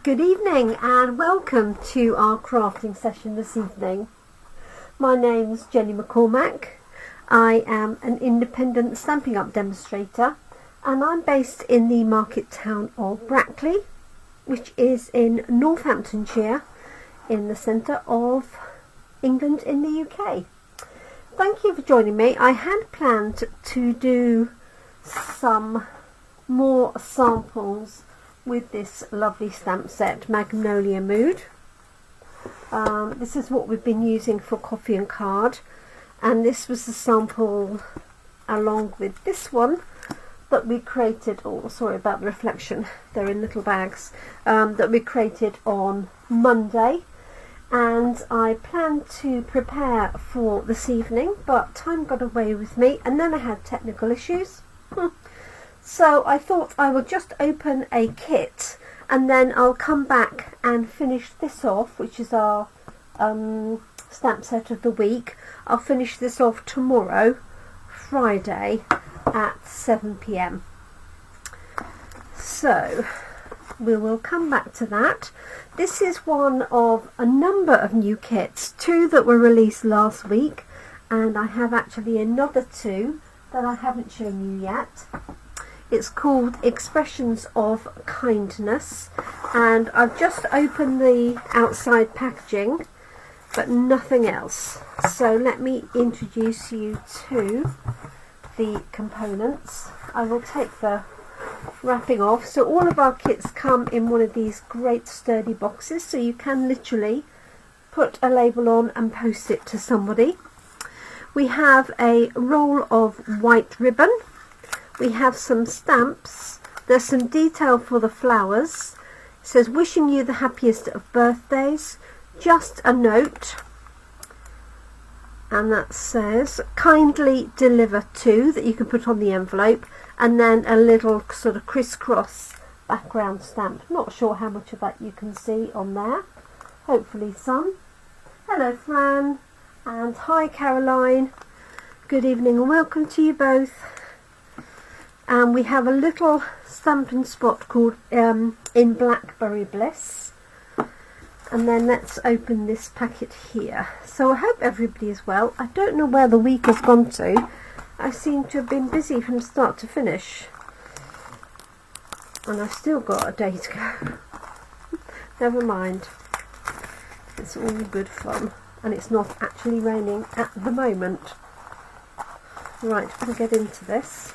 Good evening and welcome to our crafting session this evening. My name's Jenny McCormack. I am an independent Stampin' Up demonstrator and I'm based in the market town of Brackley, which is in Northamptonshire in the centre of England in the UK. Thank you for joining me. I had planned to do some more samples with this lovely stamp set, Magnolia Mood. This is what we've been using for coffee and card, and this was the sample along with this one that we created, oh sorry about the reflection, they're in little bags, that we created on Monday, and I planned to prepare for this evening, but time got away with me and then I had technical issues. So I thought I would just open a kit and then I'll come back and finish this off, which is our stamp set of the week. I'll finish this off tomorrow, Friday at 7 PM. So we will come back to that. This is one of a number of new kits, 2 that were released last week, and I have actually another 2 that I haven't shown you yet. It's called Expressions of Kindness, and I've just opened the outside packaging but nothing else. So let me introduce you to the components. I will take the wrapping off. So all of our kits come in one of these great sturdy boxes, so you can literally put a label on and post it to somebody. We have a roll of white ribbon. We have some stamps. There's some detail for the flowers. It says, wishing you the happiest of birthdays. Just a note. And that says, kindly deliver to, that you can put on the envelope. And then a little sort of crisscross background stamp. Not sure how much of that you can see on there. Hopefully some. Hello Fran. And hi Caroline. Good evening and welcome to you both. And we have a little stamping spot called In Blackberry Bliss. And then let's open this packet here. So I hope everybody is well. I don't know where the week has gone to. I seem to have been busy from start to finish. And I've still got a day to go. Never mind. It's all good fun. And it's not actually raining at the moment. Right, we'll get into this.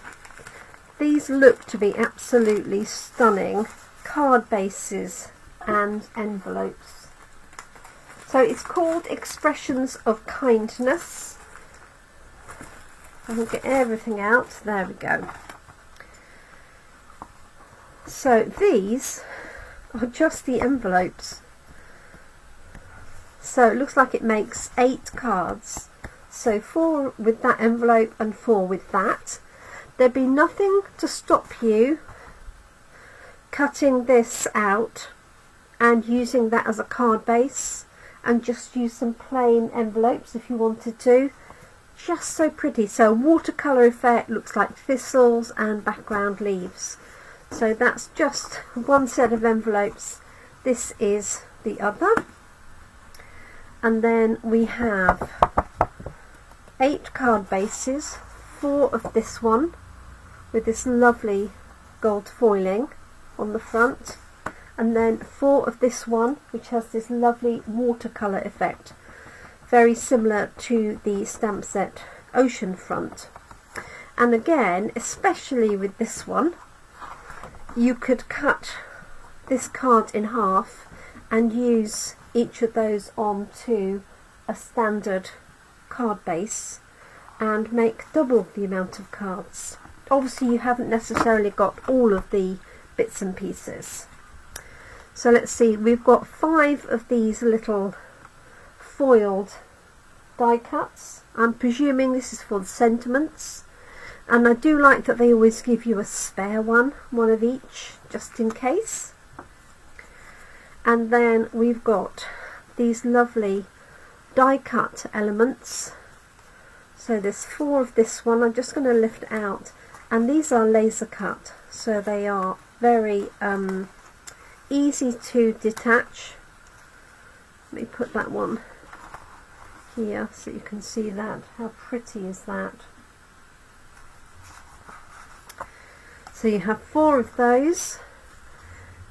These look to be absolutely stunning card bases and envelopes. So it's called Expressions of Kindness. I'll get everything out. There we go. So these are just the envelopes. So it looks like it makes 8 cards. So 4 with that envelope and 4 with that. There'd be nothing to stop you cutting this out and using that as a card base and just use some plain envelopes if you wanted to. Just so pretty. So watercolour effect, looks like thistles and background leaves. So that's just one set of envelopes. This is the other. And then we have 8 card bases, 4 of this one with this lovely gold foiling on the front, and then 4 of this one which has this lovely watercolour effect, very similar to the stamp set Ocean Front. And again, especially with this one, you could cut this card in half and use each of those onto a standard card base and make double the amount of cards. Obviously you haven't necessarily got all of the bits and pieces. So let's see, we've got 5 of these little foiled die cuts. I'm presuming this is for the sentiments, and I do like that they always give you a spare one of each, just in case. And then we've got these lovely die cut elements. So there's 4 of this one. I'm just going to lift out, and these are laser cut, so they are very easy to detach. Let me put that one here so you can see that. How pretty is that? So you have 4 of those,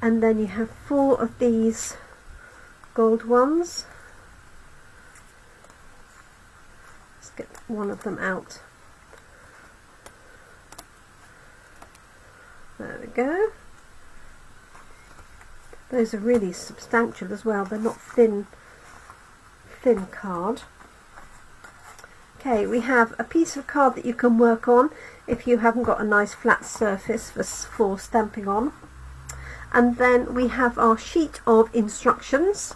and then you have 4 of these gold ones. Let's get one of them out. There we go. Those are really substantial as well. They're not thin card. Okay, we have a piece of card that you can work on if you haven't got a nice flat surface for stamping on. And then we have our sheet of instructions.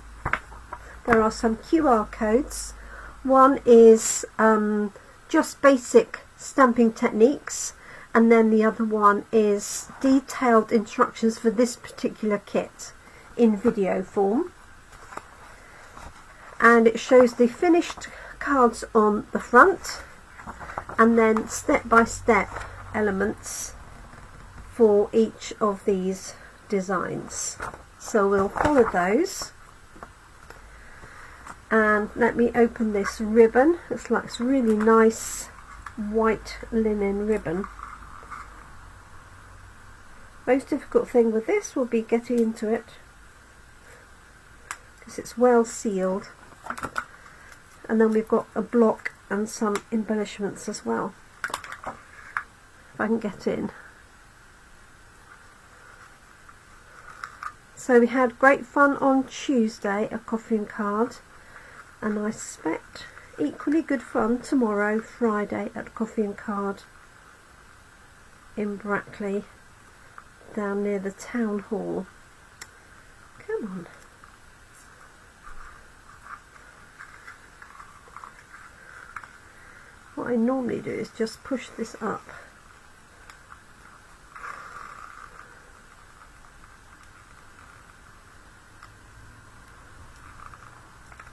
There are some QR codes. One is just basic stamping techniques, and then the other one is detailed instructions for this particular kit in video form. And it shows the finished cards on the front, and then step-by-step elements for each of these designs. So we'll follow those. And let me open this ribbon. It's like it's really nice white linen ribbon. Most difficult thing with this will be getting into it, because it's well sealed. And then we've got a block and some embellishments as well, if I can get in. So we had great fun on Tuesday at Coffee and Card, and I suspect equally good fun tomorrow, Friday, at Coffee and Card in Brackley, down near the town hall. Come on. What I normally do is just push this up.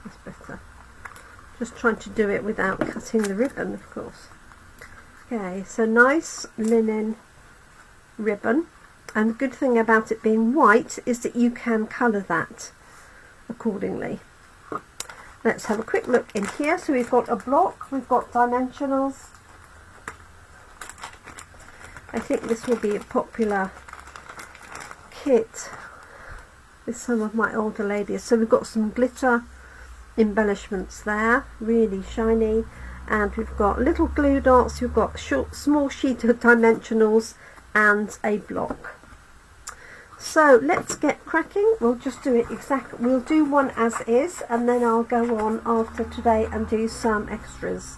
That's better. Just trying to do it without cutting the ribbon, of course. Okay, so nice linen ribbon, and the good thing about it being white is that you can colour that accordingly. Let's have a quick look in here. So we've got a block, we've got dimensionals. I think this will be a popular kit with some of my older ladies. So we've got some glitter embellishments there, really shiny, and we've got little glue dots, we've got small sheet of dimensionals and a block. So let's get cracking. We'll just do it exactly. We'll do one as is, and then I'll go on after today and do some extras.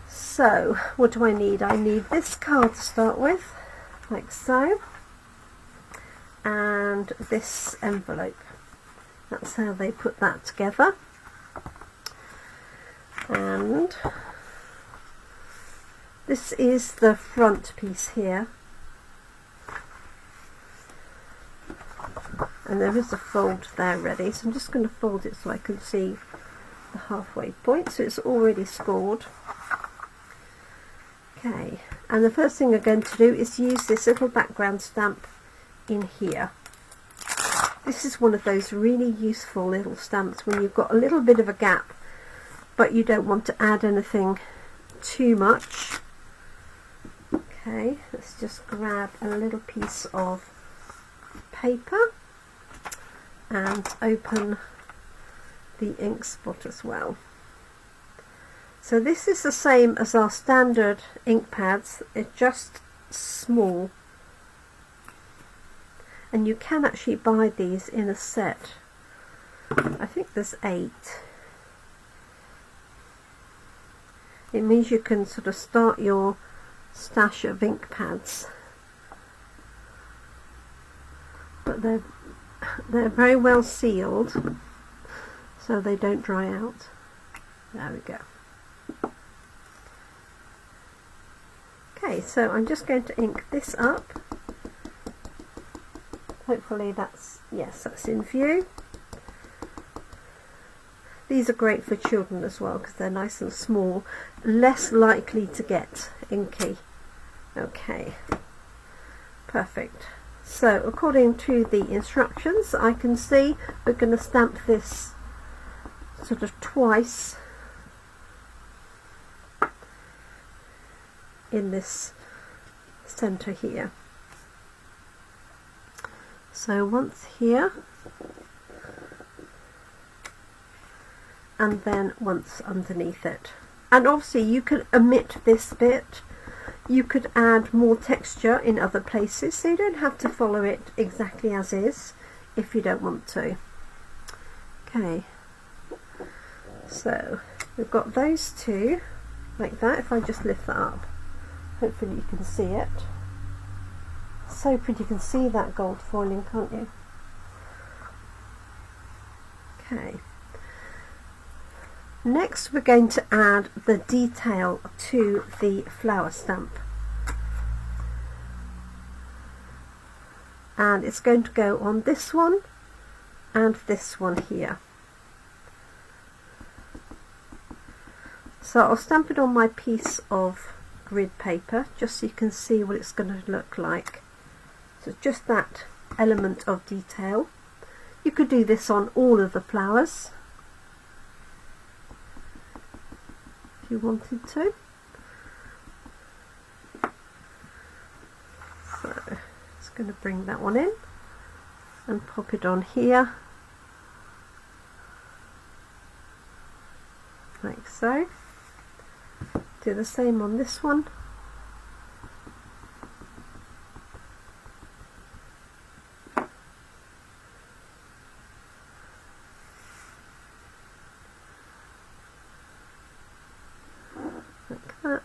So what do I need? I need this card to start with, like so, and this envelope. That's how they put that together. And this is the front piece here. And there is a fold there ready, so I'm just going to fold it so I can see the halfway point. So it's already scored. Okay, and the first thing I'm going to do is use this little background stamp in here. This is one of those really useful little stamps when you've got a little bit of a gap, but you don't want to add anything too much. Okay, let's just grab a little piece of paper and open the ink spot as well. So this is the same as our standard ink pads, it's just small, and you can actually buy these in a set. I think there's 8. It means you can sort of start your stash of ink pads, but they're very well sealed, so they don't dry out. There we go. Okay, so I'm just going to ink this up. Hopefully that's, yes, that's in view. These are great for children as well because they're nice and small, less likely to get inky. Okay, perfect. So according to the instructions, I can see we're going to stamp this sort of twice in this center here. So once here and then once underneath it. And obviously you could omit this bit. You could add more texture in other places, so you don't have to follow it exactly as is if you don't want to. Okay, so we've got those two like that. If I just lift that up, hopefully you can see it. So pretty, you can see that gold foiling, can't you? Okay. Next we're going to add the detail to the flower stamp, and it's going to go on this one and this one here. So I'll stamp it on my piece of grid paper just so you can see what it's going to look like. So just that element of detail. You could do this on all of the flowers you wanted to. So it's going to bring that one in and pop it on here like so. Do the same on this one. That,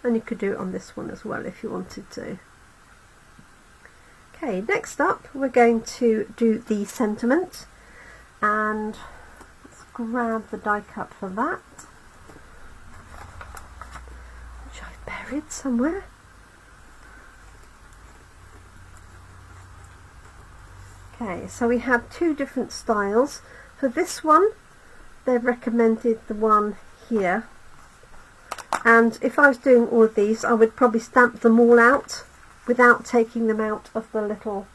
and you could do it on this one as well if you wanted to. Okay, next up we're going to do the sentiment, and let's grab the die cut for that, which I've buried somewhere. Okay, so we have two different styles. For this one they've recommended the one here, and if I was doing all of these I would probably stamp them all out without taking them out of the little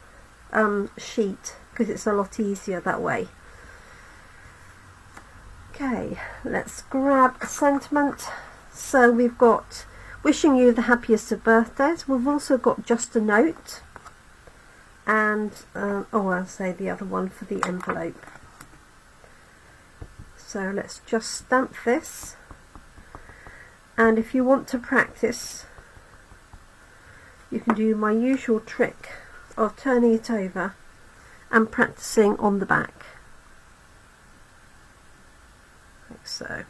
sheet, because it's a lot easier that way. Okay, let's grab the sentiment. So we've got wishing you the happiest of birthdays. We've also got just a note, and I'll say the other one for the envelope. So let's just stamp this, and if you want to practice you can do my usual trick of turning it over and practicing on the back like so.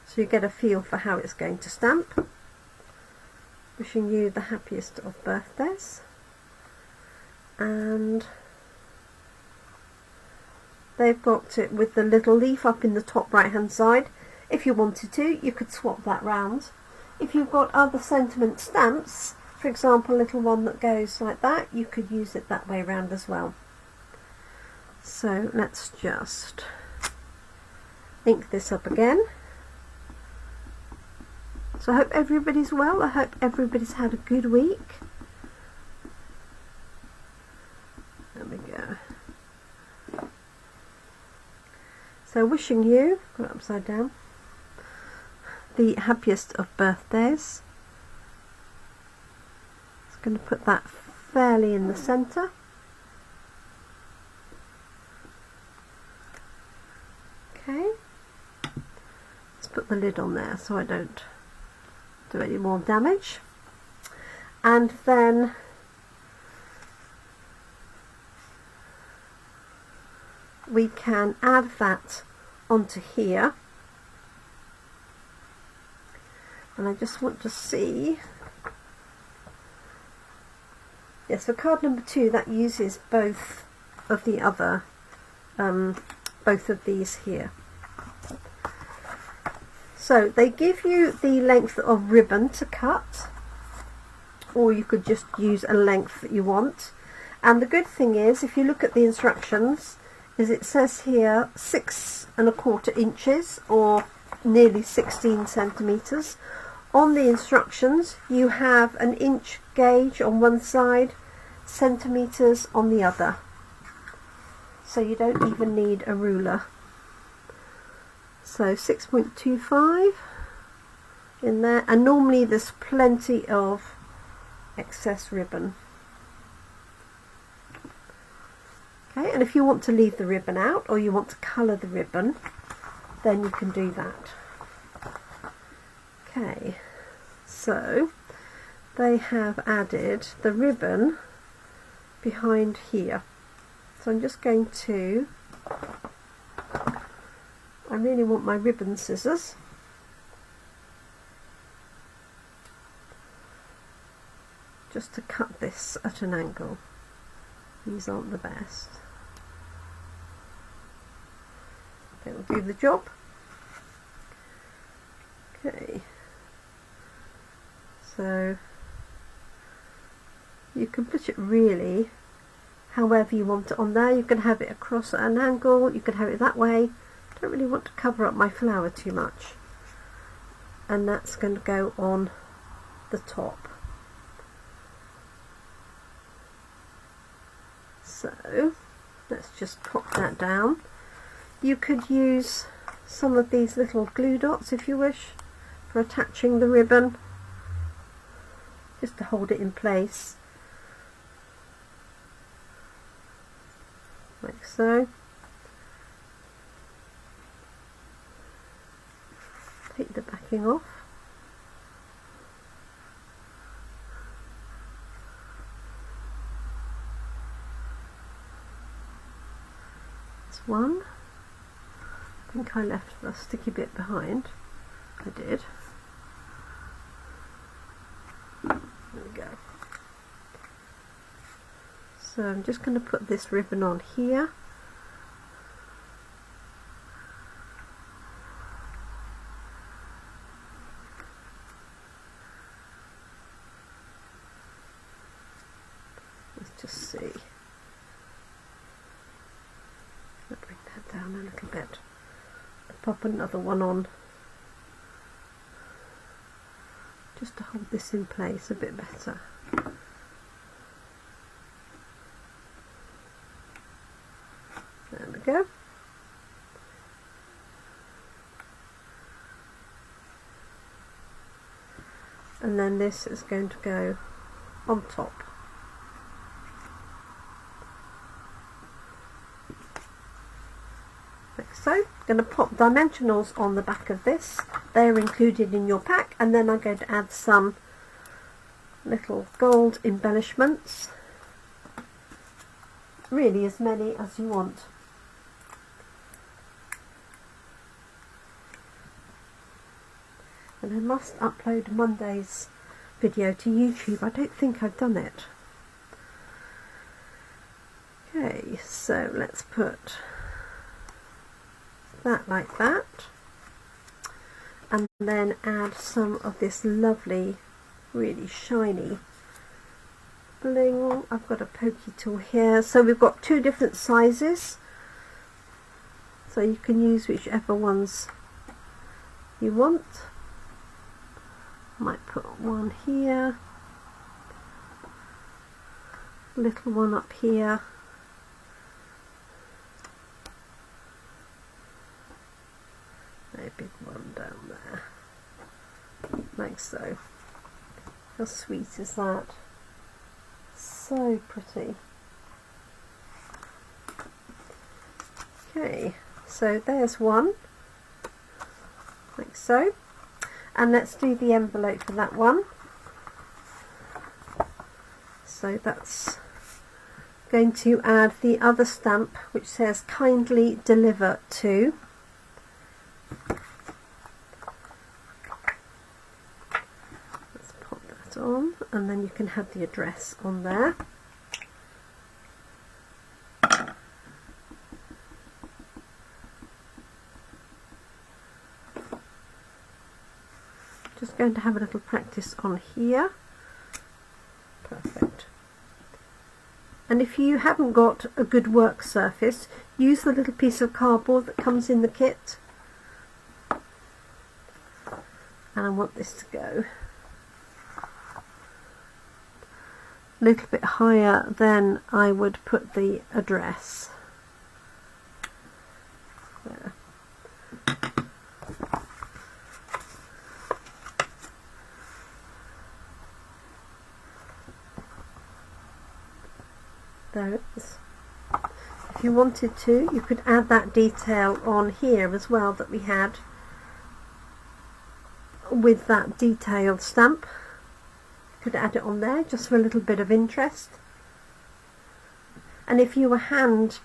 So you get a feel for how it's going to stamp. Wishing you the happiest of birthdays, and they've got it with the little leaf up in the top right hand side. If you wanted to, you could swap that round. If you've got other sentiment stamps, for example a little one that goes like that, you could use it that way round as well. So let's just ink this up again. So I hope everybody's well. I hope everybody's had a good week. There we go. So wishing you, got it upside down, the happiest of birthdays. Just going to put that fairly in the centre. Okay, let's put the lid on there so I don't do any more damage. And then we can add that onto here, and I just want to see, yes, for card number 2 that uses both of the other both of these here. So they give you the length of ribbon to cut, or you could just use a length that you want. And the good thing is, if you look at the instructions, is it says here 6¼ inches or nearly 16 centimeters, On the instructions you have an inch gauge on one side, centimetres on the other, so you don't even need a ruler. So 6.25 in there, and normally there's plenty of excess ribbon. Okay, and if you want to leave the ribbon out or you want to colour the ribbon, then you can do that. Okay, so they have added the ribbon behind here. So I'm just going to, I really want my ribbon scissors. Just to cut this at an angle. These aren't the best. They will do the job. Okay. So you can put it really however you want it on there. You can have it across at an angle, you can have it that way. Don't really want to cover up my flower too much. And that's going to go on the top. So let's just pop that down. You could use some of these little glue dots if you wish for attaching the ribbon, just to hold it in place, like so. Take the backing off. There's one. I think I left the sticky bit behind. I did. There we go. So I'm just going to put this ribbon on here. Let's just see. I'll bring that down a little bit. Pop another one on, just to hold this in place a bit better. There we go. And then this is going to go on top. Like so. I'm going to pop dimensionals on the back of this. They're included in your pack, and then I'm going to add some little gold embellishments, really as many as you want. And I must upload Monday's video to YouTube. I don't think I've done it. Okay, so let's put that like that, and then add some of this lovely, really shiny bling. I've got a pokey tool here, so we've got two different sizes, so you can use whichever ones you want. Might put one here, little one up here, a big one down there, like so. How sweet is that? So pretty. Okay, so there's one, like so. And let's do the envelope for that one. So that's going to add the other stamp, which says kindly deliver to. Let's pop that on, and then you can have the address on there. Just going to have a little practice on here. Perfect. And if you haven't got a good work surface, use the little piece of cardboard that comes in the kit, and I want this to go a little bit higher than I would put the address. There. There it is. If you wanted to, you could add that detail on here as well that we had with that detailed stamp. You could add it on there just for a little bit of interest. And if you were hand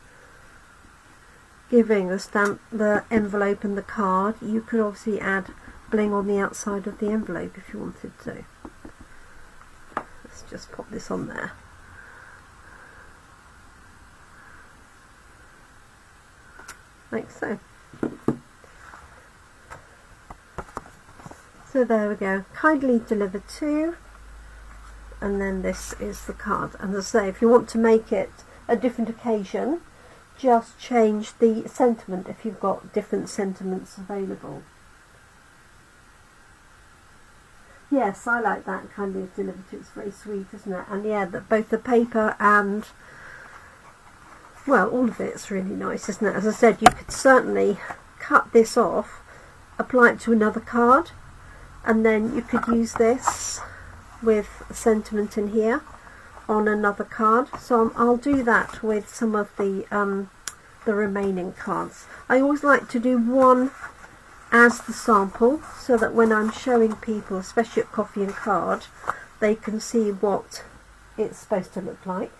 giving the stamp, the envelope and the card, you could obviously add bling on the outside of the envelope if you wanted to. Let's just pop this on there. Like so. So there we go. Kindly delivered to, and then this is the card. And as I say, if you want to make it a different occasion, just change the sentiment if you've got different sentiments available. Yes, I like that, kindly delivered to. It's very sweet, isn't it? And yeah, that both the paper and, well, all of it's really nice, isn't it? As I said, you could certainly cut this off, apply it to another card, and then you could use this with a sentiment in here on another card. So I'll do that with some of the remaining cards. I always like to do one as the sample, so that when I'm showing people, especially at coffee and card, they can see what it's supposed to look like.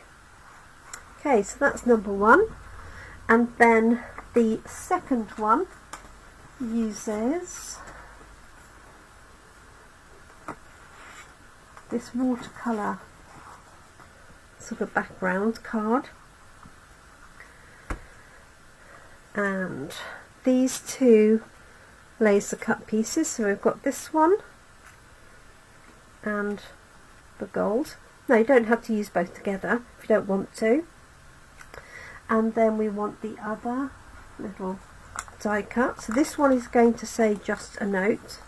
Okay, so that's number one, and then the second one uses this watercolour sort of background card, and these two laser cut pieces. So we've got this one and the gold. No, you don't have to use both together if you don't want to. And then we want the other little die cut. So this one is going to say just a note,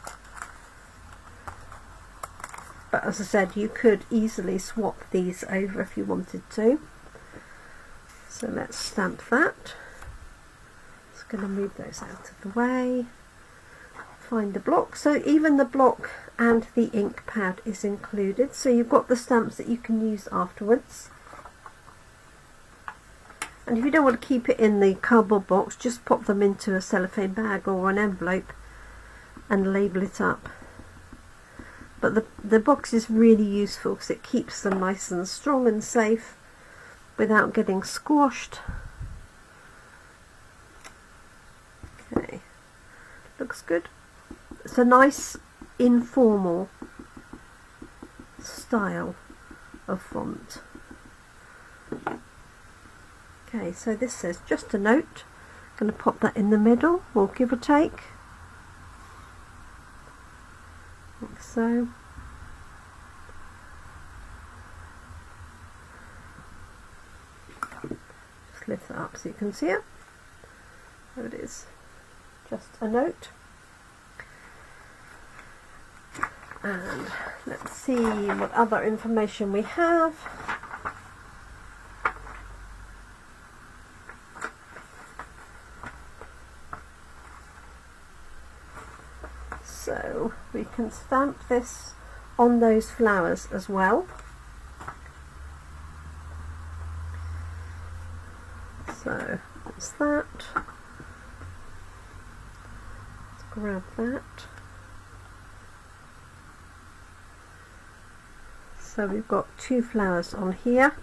but as I said, you could easily swap these over if you wanted to. So let's stamp that. Just going to move those out of the way. Find the block. So even the block and the ink pad is included, so you've got the stamps that you can use afterwards. And if you don't want to keep it in the cardboard box, just pop them into a cellophane bag or an envelope and label it up. But the box is really useful because it keeps them nice and strong and safe without getting squashed. Okay, looks good. It's a nice informal style of font. Okay, so this says just a note. I'm going to pop that in the middle, or give or take, like so. Just lift that up so you can see it. There it is, just a note. And let's see what other information we have. So we can stamp this on those flowers as well. So that's that. Let's grab that. So we've got two flowers on here.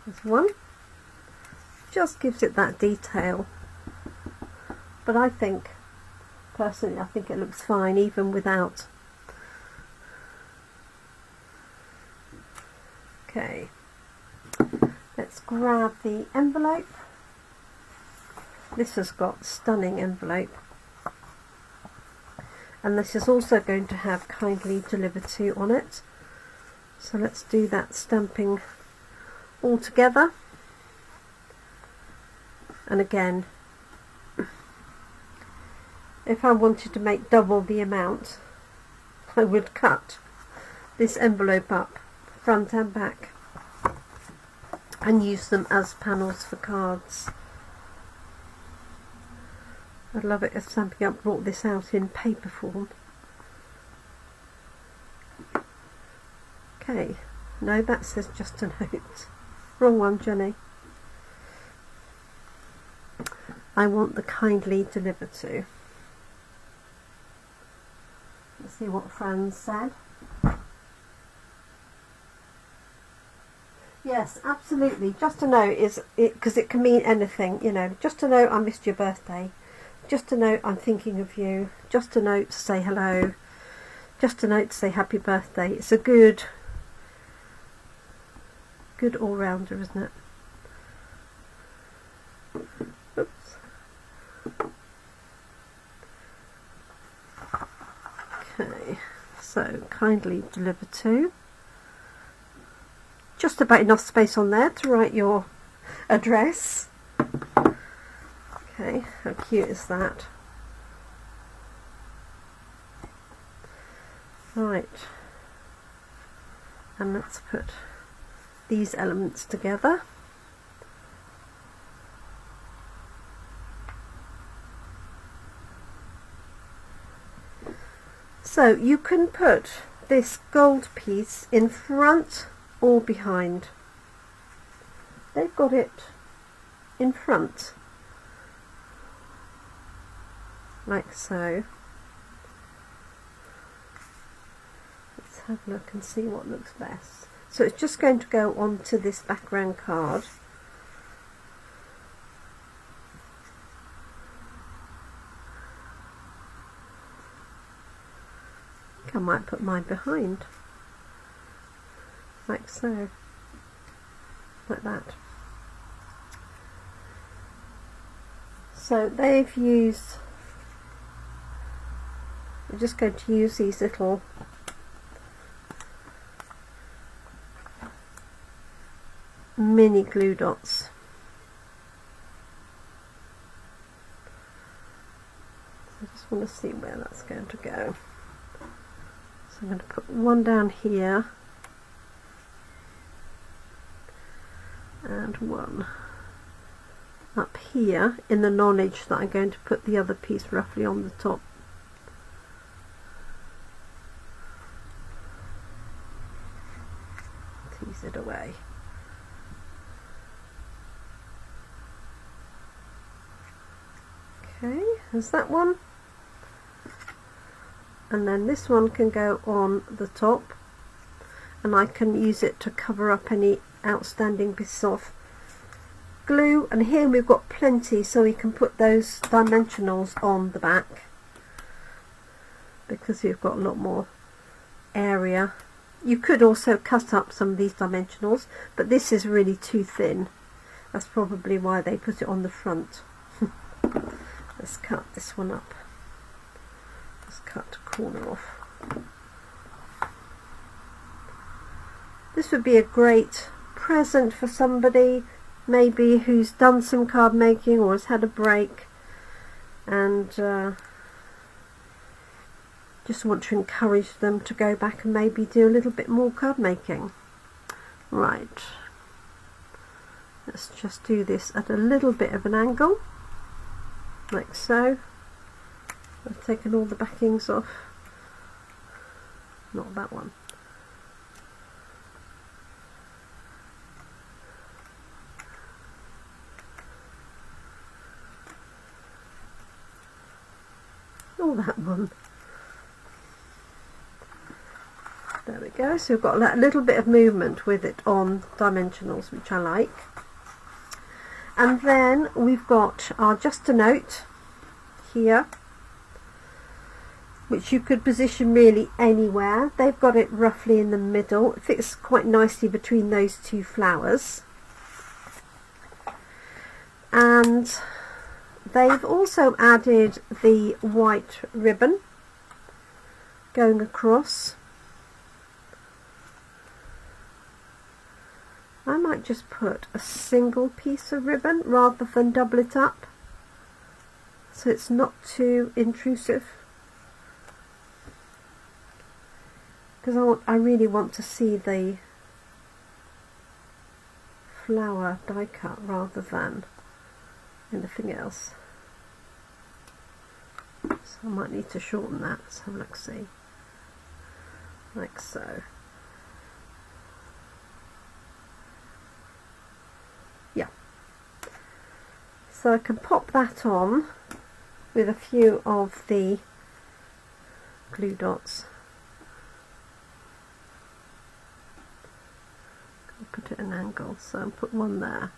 There's one. Just gives it that detail. But I think, personally, I think it looks fine even without. Okay. Let's grab the envelope. This has got stunning envelope, and this is also going to have kindly delivered to on it. So let's do that stamping all together. And again, if I wanted to make double the amount, I would cut this envelope up front and back and use them as panels for cards. I'd love it if Stampin' Up brought this out in paper form. Okay, no, that says just a note. Wrong one, Jenny. I want the kindly deliver to. Let's see what Fran said. Yes, absolutely. Just a note is it, because it can mean anything, you know. Just a note, I missed your birthday. Just a note, I'm thinking of you. Just a note to say hello. Just a note to say happy birthday. It's a good all-rounder, isn't it? Oops. Okay, so kindly deliver to. Just about enough space on there to write your address. Okay, how cute is that? Right, and let's put these elements together. So you can put this gold piece in front or behind. They've got it in front, like so. Let's have a look and see what looks best. So it's just going to go onto this background card. I think I might put mine behind, like so, like that. So they've used, we're just going to use these little mini glue dots. I just want to see where that's going to go. So I'm going to put one down here and one up here, in the knowledge that I'm going to put the other piece roughly on the top. Tease it away. Okay, there's that one. And then this one can go on the top, and I can use it to cover up any outstanding bits of glue. And here we've got plenty, so we can put those dimensionals on the back because we've got a lot more area. You could also cut up some of these dimensionals, but this is really too thin. That's probably why they put it on the front. Let's cut this one up. Let's cut a corner off. This would be a great present for somebody maybe who's done some card making or has had a break and just want to encourage them to go back and maybe do a little bit more card making. Right, let's just do this at a little bit of an angle, like so. I've taken all the backings off, not that one. Or that one. There we go, so we've got that little bit of movement with it on dimensionals, which I like. And then we've got our just a note here, which you could position really anywhere. They've got it roughly in the middle. It fits quite nicely between those two flowers. And they've also added the white ribbon going across. I might just put a single piece of ribbon rather than double it up, so it's not too intrusive, because I really want to see the flower die cut rather than anything else. So I might need to shorten that. Let's have a look, see, like so. Yeah, so I can pop that on with a few of the glue dots. I'll put it at an angle, so I'll put one there.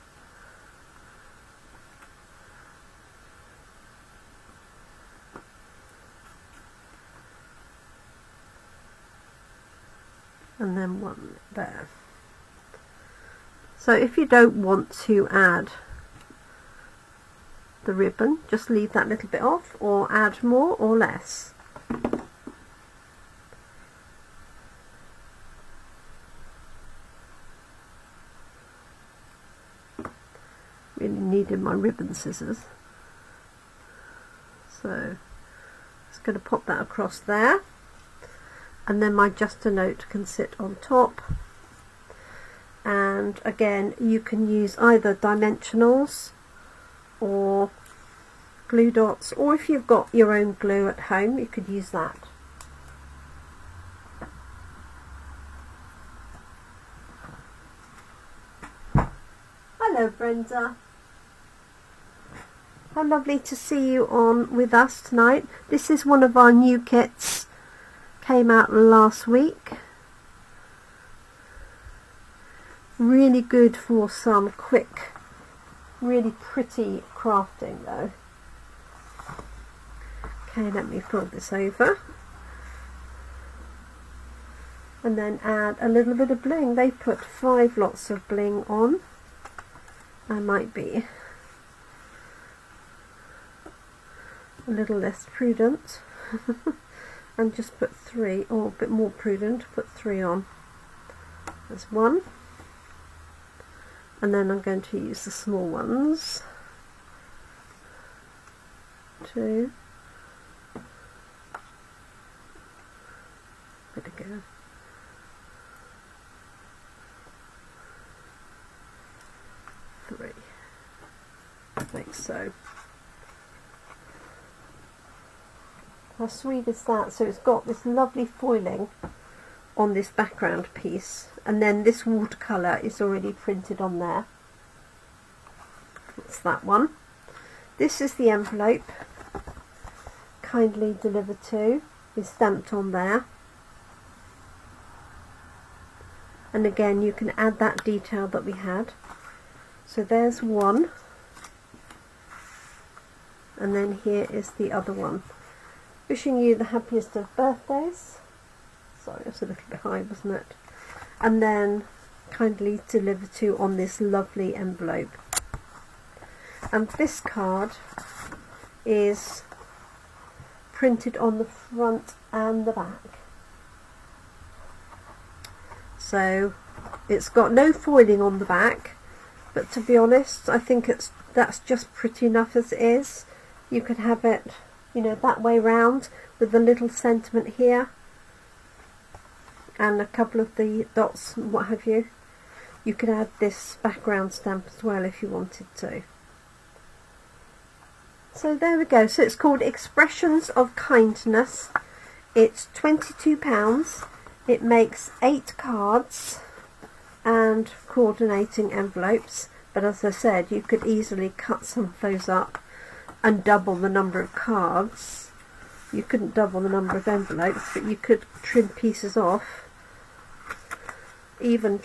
And then one there. So if you don't want to add the ribbon, just leave that little bit off, or add more or less. Really needed my ribbon scissors. So just going to pop that across there. And then my just a note can sit on top, and again you can use either dimensionals or glue dots, or if you've got your own glue at home you could use that. Hello Brenda, how lovely to see you on with us tonight. This is one of our new kits. Came out last week. Really good for some quick, really pretty crafting though. Okay, let me fold this over and then add a little bit of bling. They put 5 lots of bling on. I might be a little less prudent and just put 3, or a bit more prudent, put 3 on. There's 1, and then I'm going to use the small ones. 2, there we go. 3, like so. How sweet is that? So it's got this lovely foiling on this background piece, and then this watercolour is already printed on there. That's that one. This is the envelope, kindly delivered to, is stamped on there. And again you can add that detail that we had. So there's one, and then here is the other one. Wishing you the happiest of birthdays. Sorry, it was a little bit high, wasn't it? And then kindly delivered to on this lovely envelope. And this card is printed on the front and the back. So it's got no foiling on the back, but to be honest, I think that's just pretty enough as it is. You could have it, you know, that way round with a little sentiment here and a couple of the dots and what have you. You could add this background stamp as well if you wanted to. So there we go. So it's called Expressions of Kindness. It's £22. It makes 8 cards and coordinating envelopes, but as I said, you could easily cut some of those up and double the number of cards. You couldn't double the number of envelopes, but you could trim pieces off, even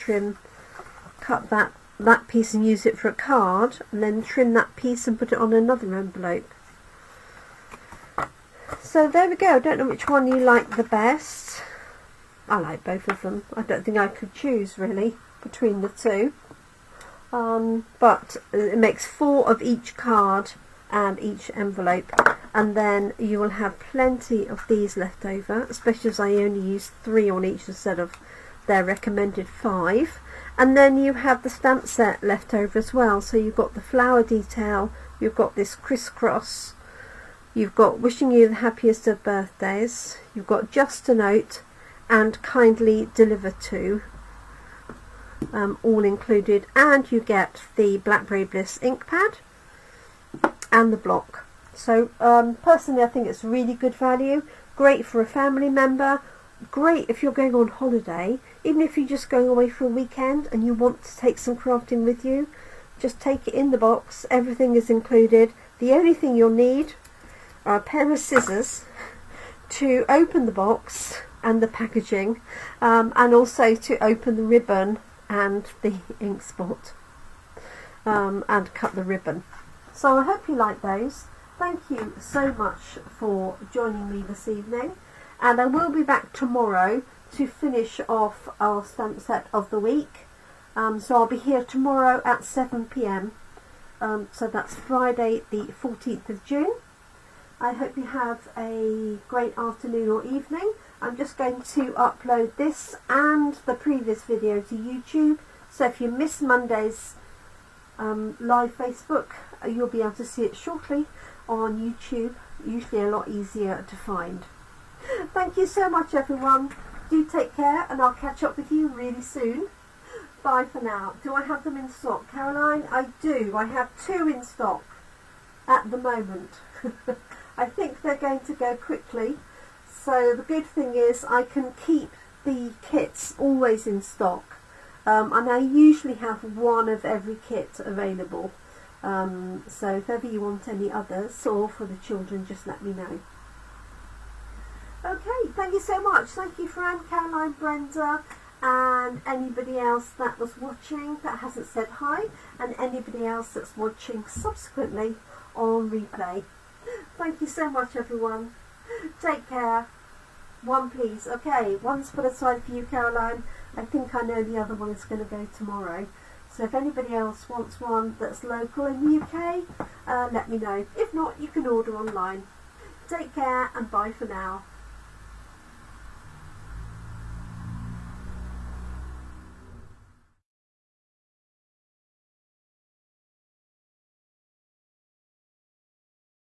cut that piece and use it for a card, and then trim that piece and put it on another envelope. So there we go. I don't know which one you like the best. I like both of them. I don't think I could choose really between the two, but it makes 4 of each card and each envelope, and then you will have plenty of these left over, especially as I only use 3 on each instead of their recommended 5. And then you have the stamp set left over as well. So you've got the flower detail, you've got this crisscross, you've got wishing you the happiest of birthdays, you've got just a note, and kindly deliver to, all included. And you get the Blackberry Bliss ink pad and the block. So personally I think it's really good value, great for a family member, great if you're going on holiday, even if you're just going away for a weekend and you want to take some crafting with you, just take it in the box, everything is included. The only thing you'll need are a pair of scissors to open the box and the packaging, and also to open the ribbon and the ink spot, and cut the ribbon. So I hope you like those. Thank you so much for joining me this evening, and I will be back tomorrow to finish off our stamp set of the week. So I'll be here tomorrow at 7 p.m. So that's Friday the 14th of June. I hope you have a great afternoon or evening. I'm just going to upload this and the previous video to YouTube, so if you miss Monday's live Facebook, you'll be able to see it shortly on YouTube, usually a lot easier to find. Thank you so much everyone, do take care, and I'll catch up with you really soon. Bye for now. Do I have them in stock, Caroline? I do. I have 2 in stock at the moment. I think they're going to go quickly, so the good thing is I can keep the kits always in stock, and I usually have 1 of every kit available, so if ever you want any others or for the children, just let me know. Okay, thank you so much. Thank you Fran, Caroline, Brenda, and anybody else that was watching that hasn't said hi, and anybody else that's watching subsequently on replay. Thank you so much everyone. Take care. 1 please. Okay, 1's put aside for you, Caroline. I think I know the other one is going to go tomorrow. So if anybody else wants one that's local in the UK, let me know. If not, you can order online. Take care and bye for now.